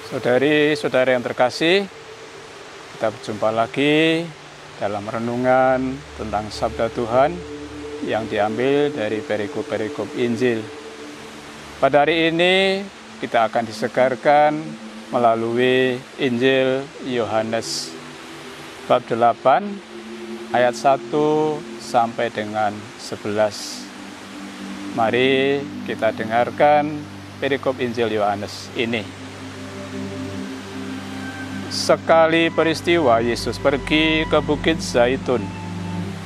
Saudari-saudari yang terkasih, kita berjumpa lagi dalam renungan tentang Sabda Tuhan yang diambil dari perikop-perikop Injil. Pada hari ini kita akan disegarkan melalui Injil Yohanes bab 8 ayat 1 sampai dengan 11. Mari kita dengarkan perikop Injil Yohanes ini. Sekali peristiwa Yesus pergi ke Bukit Zaitun,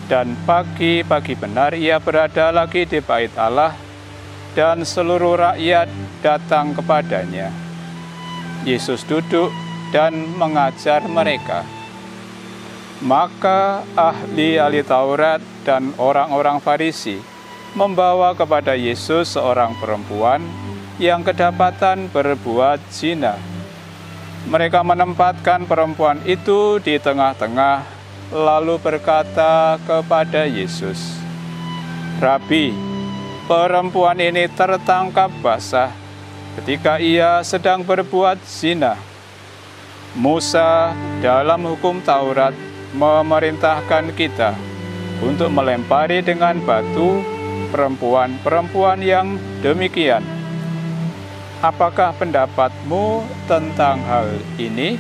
dan pagi-pagi benar ia berada lagi di Bait Allah, dan seluruh rakyat datang kepadanya. Yesus duduk dan mengajar mereka. Maka ahli-ahli Taurat dan orang-orang Farisi membawa kepada Yesus seorang perempuan yang kedapatan berbuat zina. Mereka menempatkan perempuan itu di tengah-tengah, lalu berkata kepada Yesus, "Rabi, perempuan ini tertangkap basah ketika ia sedang berbuat zina. Musa dalam hukum Taurat memerintahkan kita untuk melempari dengan batu perempuan-perempuan yang demikian. Apakah pendapatmu tentang hal ini?"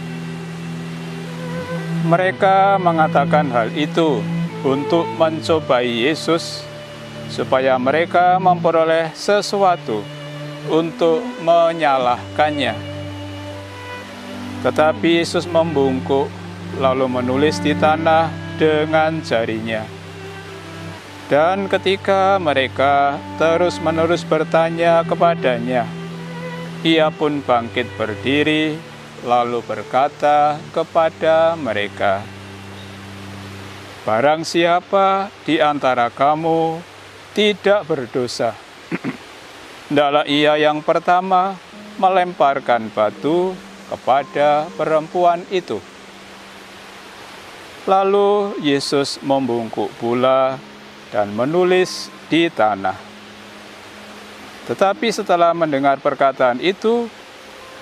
Mereka mengatakan hal itu untuk mencobai Yesus, supaya mereka memperoleh sesuatu untuk menyalahkannya. Tetapi Yesus membungkuk, lalu menulis di tanah dengan jarinya. Dan ketika mereka terus-menerus bertanya kepadanya, ia pun bangkit berdiri, lalu berkata kepada mereka, "Barang siapa di antara kamu tidak berdosa, hendaklah ia yang pertama melemparkan batu kepada perempuan itu." Lalu Yesus membungkuk pula dan menulis di tanah. Tetapi setelah mendengar perkataan itu,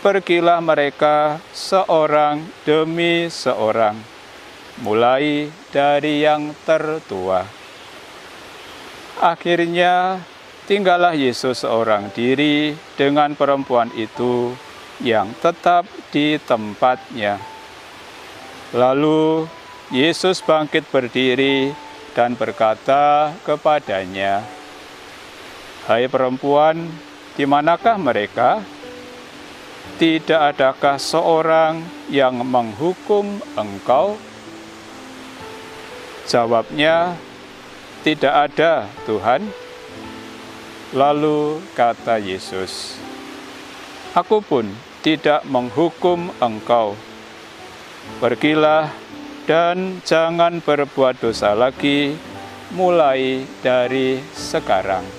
pergilah mereka seorang demi seorang, mulai dari yang tertua. Akhirnya tinggallah Yesus seorang diri dengan perempuan itu yang tetap di tempatnya. Lalu Yesus bangkit berdiri dan berkata kepadanya, "Hai perempuan, di manakah mereka? Tidak adakah seorang yang menghukum engkau?" Jawabnya, "Tidak ada, Tuhan." Lalu kata Yesus, "Aku pun tidak menghukum engkau. Pergilah dan jangan berbuat dosa lagi mulai dari sekarang."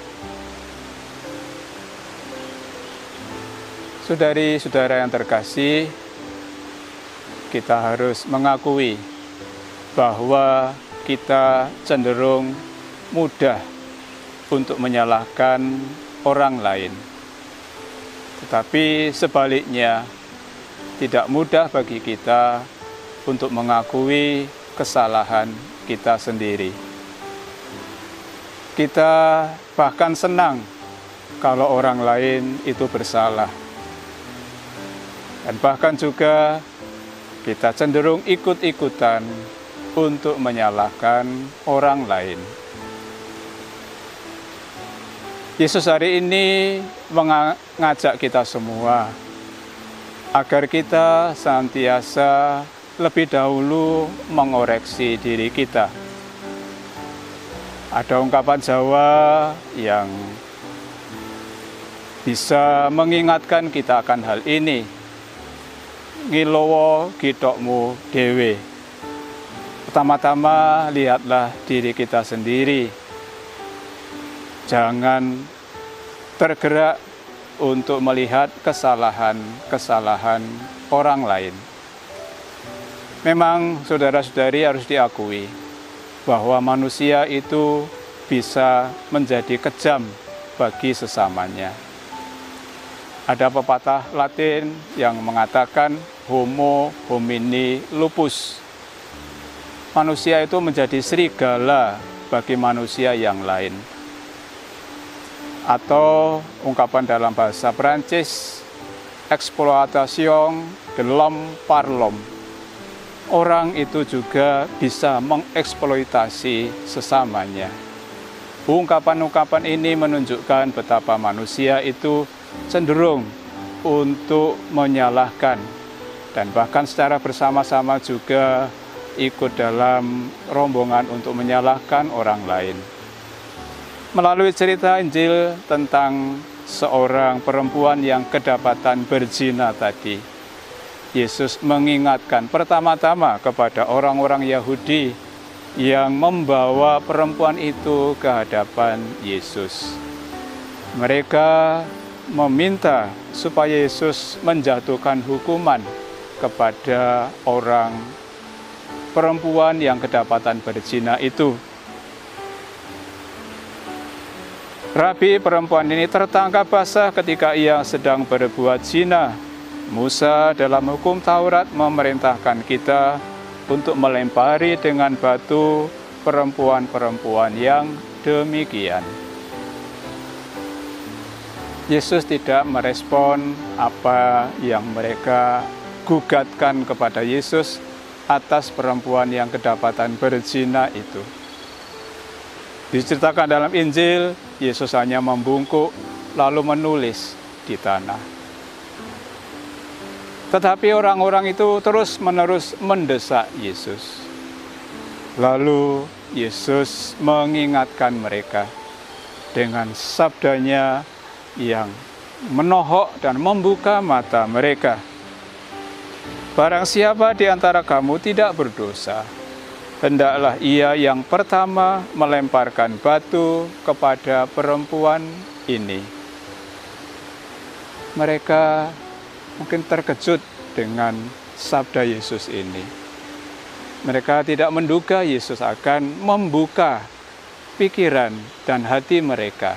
Saudari-saudara yang terkasih, kita harus mengakui bahwa kita cenderung mudah untuk menyalahkan orang lain. Tetapi sebaliknya, tidak mudah bagi kita untuk mengakui kesalahan kita sendiri. Kita bahkan senang kalau orang lain itu bersalah. Dan bahkan juga kita cenderung ikut-ikutan untuk menyalahkan orang lain. Yesus hari ini mengajak kita semua agar kita senantiasa lebih dahulu mengoreksi diri kita. Ada ungkapan Jawa yang bisa mengingatkan kita akan hal ini. Ngilowo gitokmu dewe. Pertama-tama lihatlah diri kita sendiri. Jangan tergerak untuk melihat kesalahan-kesalahan orang lain. Memang saudara-saudari harus diakui bahwa manusia itu bisa menjadi kejam bagi sesamanya. Ada pepatah Latin yang mengatakan homo homini lupus. Manusia itu menjadi serigala bagi manusia yang lain. Atau ungkapan dalam bahasa Prancis, exploitation de l'homme par l'homme. Orang itu juga bisa mengeksploitasi sesamanya. Ungkapan-ungkapan ini menunjukkan betapa manusia itu cenderung untuk menyalahkan dan bahkan secara bersama-sama juga ikut dalam rombongan untuk menyalahkan orang lain. Melalui cerita Injil tentang seorang perempuan yang kedapatan berzina tadi, Yesus mengingatkan pertama-tama kepada orang-orang Yahudi yang membawa perempuan itu ke hadapan Yesus. Mereka meminta supaya Yesus menjatuhkan hukuman kepada orang perempuan yang kedapatan berzina itu. Rabi, perempuan ini tertangkap basah ketika ia sedang berbuat zina. Musa dalam hukum Taurat memerintahkan kita untuk melempari dengan batu perempuan-perempuan yang demikian. Yesus tidak merespon apa yang mereka gugatkan kepada Yesus atas perempuan yang kedapatan berzina itu. Diceritakan dalam Injil, Yesus hanya membungkuk lalu menulis di tanah. Tetapi orang-orang itu terus-menerus mendesak Yesus. Lalu Yesus mengingatkan mereka dengan sabdanya yang menohok dan membuka mata mereka. Barang siapa di antara kamu tidak berdosa, hendaklah ia yang pertama melemparkan batu kepada perempuan ini. Mereka mungkin terkejut dengan sabda Yesus ini. Mereka tidak menduga Yesus akan membuka pikiran dan hati mereka,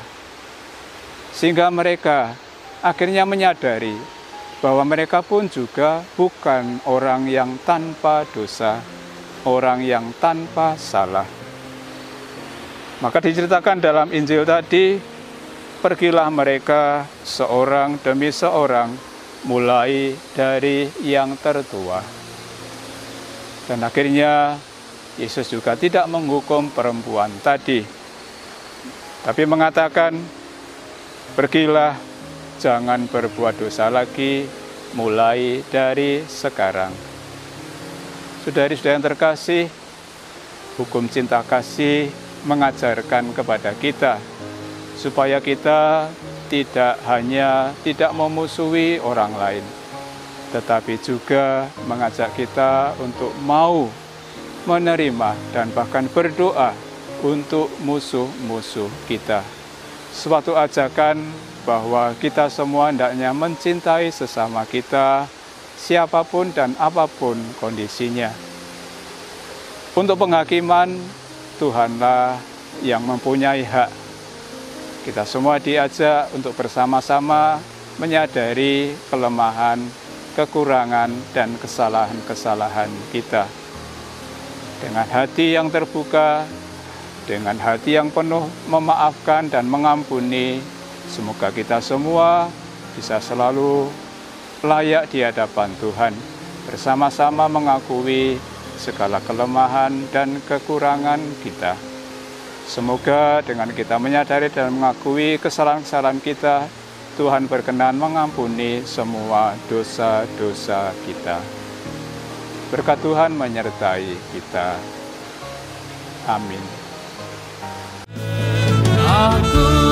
sehingga mereka akhirnya menyadari bahwa mereka pun juga bukan orang yang tanpa dosa, orang yang tanpa salah. Maka diceritakan dalam Injil tadi, pergilah mereka seorang demi seorang, mulai dari yang tertua. Dan akhirnya Yesus juga tidak menghukum perempuan tadi, tapi mengatakan, pergilah, jangan berbuat dosa lagi, mulai dari sekarang. Saudari-saudari yang terkasih, hukum cinta kasih mengajarkan kepada kita supaya kita tidak hanya tidak memusuhi orang lain, tetapi juga mengajak kita untuk mau menerima dan bahkan berdoa untuk musuh-musuh kita. Suatu ajakan bahwa kita semua hendaknya mencintai sesama kita, siapapun dan apapun kondisinya. Untuk penghakiman, Tuhanlah yang mempunyai hak. Kita semua diajak untuk bersama-sama menyadari kelemahan, kekurangan, dan kesalahan-kesalahan kita. Dengan hati yang terbuka, dengan hati yang penuh memaafkan dan mengampuni, semoga kita semua bisa selalu layak di hadapan Tuhan, bersama-sama mengakui segala kelemahan dan kekurangan kita. Semoga dengan kita menyadari dan mengakui kesalahan-kesalahan kita, Tuhan berkenan mengampuni semua dosa-dosa kita. Berkat Tuhan menyertai kita. Amin. Aku